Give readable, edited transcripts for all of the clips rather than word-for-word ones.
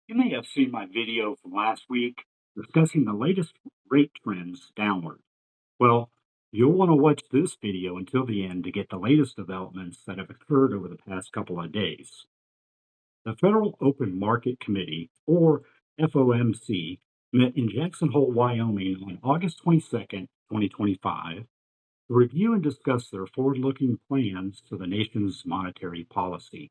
You may have seen my video from last week discussing the latest rate trends downward. Well, you'll want to watch this video until the end to get the latest developments that have occurred over the past couple of days. The Federal Open Market Committee, or FOMC, met in Jackson Hole, Wyoming on August 22nd, 2025, to review and discuss their forward looking plans for the nation's monetary policy.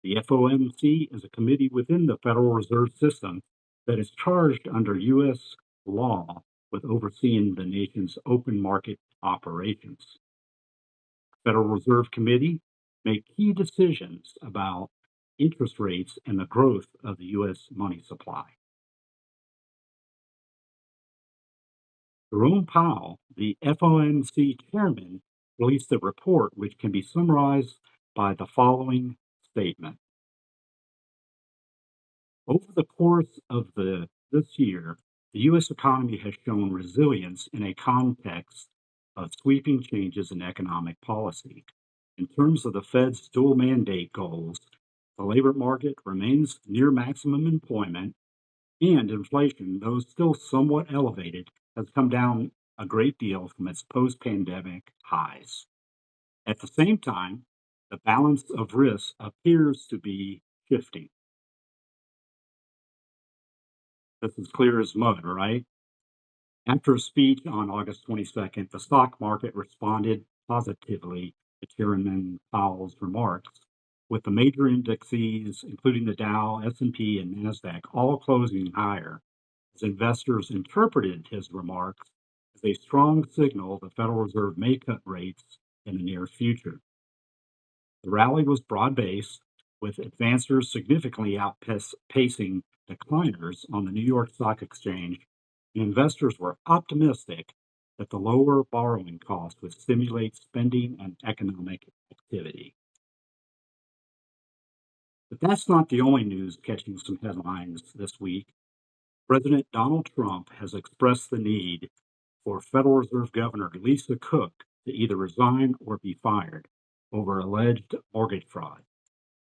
The FOMC is a committee within the Federal Reserve System that is charged under U.S. law with overseeing the nation's open market operations. The Federal Reserve Committee make key decisions about interest rates and the growth of the U.S. money supply. Jerome Powell, the FOMC chairman, released a report which can be summarized by the following statement. Over the course of this year, the U.S. economy has shown resilience in a context of sweeping changes in economic policy. In terms of the Fed's dual mandate goals, the labor market remains near maximum employment, and inflation, though still somewhat elevated, has come down a great deal from its post pandemic highs. At the same time, the balance of risks appears to be shifting. This is clear as mud, right? After a speech on August 22nd, the stock market responded positively to Chairman Powell's remarks, with the major indexes, including the Dow, S&P, and Nasdaq, all closing higher, as investors interpreted his remarks as a strong signal the Federal Reserve may cut rates in the near future. The rally was broad-based, with advancers significantly outpacing decliners on the New York Stock Exchange, and investors were optimistic that the lower borrowing costs would stimulate spending and economic activity. But that's not the only news catching some headlines this week. President Donald Trump has expressed the need for Federal Reserve Governor Lisa Cook to either resign or be fired over alleged mortgage fraud.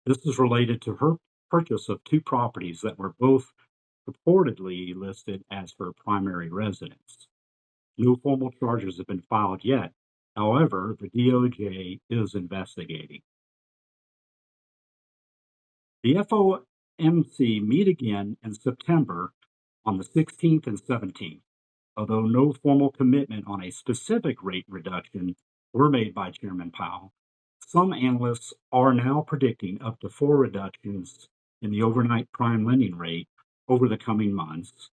This is related to her purchase of two properties that were both purportedly listed as her primary residence. No formal charges have been filed yet. However, the DOJ is investigating. The FOMC meet again in September on the 16th and 17th, although no formal commitment on a specific rate reduction were made by Chairman Powell. Some analysts are now predicting up to 4 reductions in the overnight prime lending rate over the coming months,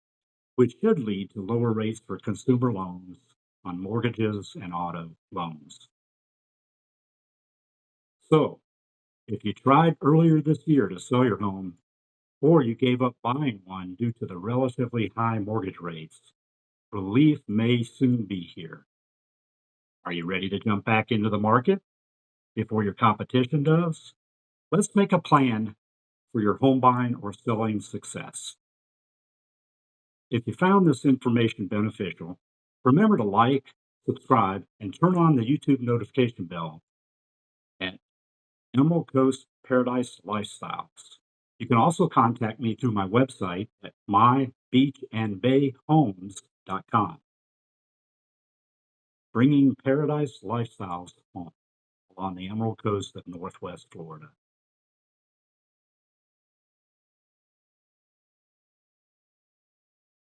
which should lead to lower rates for consumer loans on mortgages and auto loans. So, if you tried earlier this year to sell your home, or you gave up buying one due to the relatively high mortgage rates, relief may soon be here. Are you ready to jump back into the market before your competition does? Let's make a plan for your home buying or selling success. If you found this information beneficial, remember to like, subscribe, and turn on the YouTube notification bell at Emerald Coast Paradise Lifestyles. You can also contact me through my website at mybeachandbayhomes.com. Bringing paradise lifestyles home along the Emerald Coast of Northwest Florida.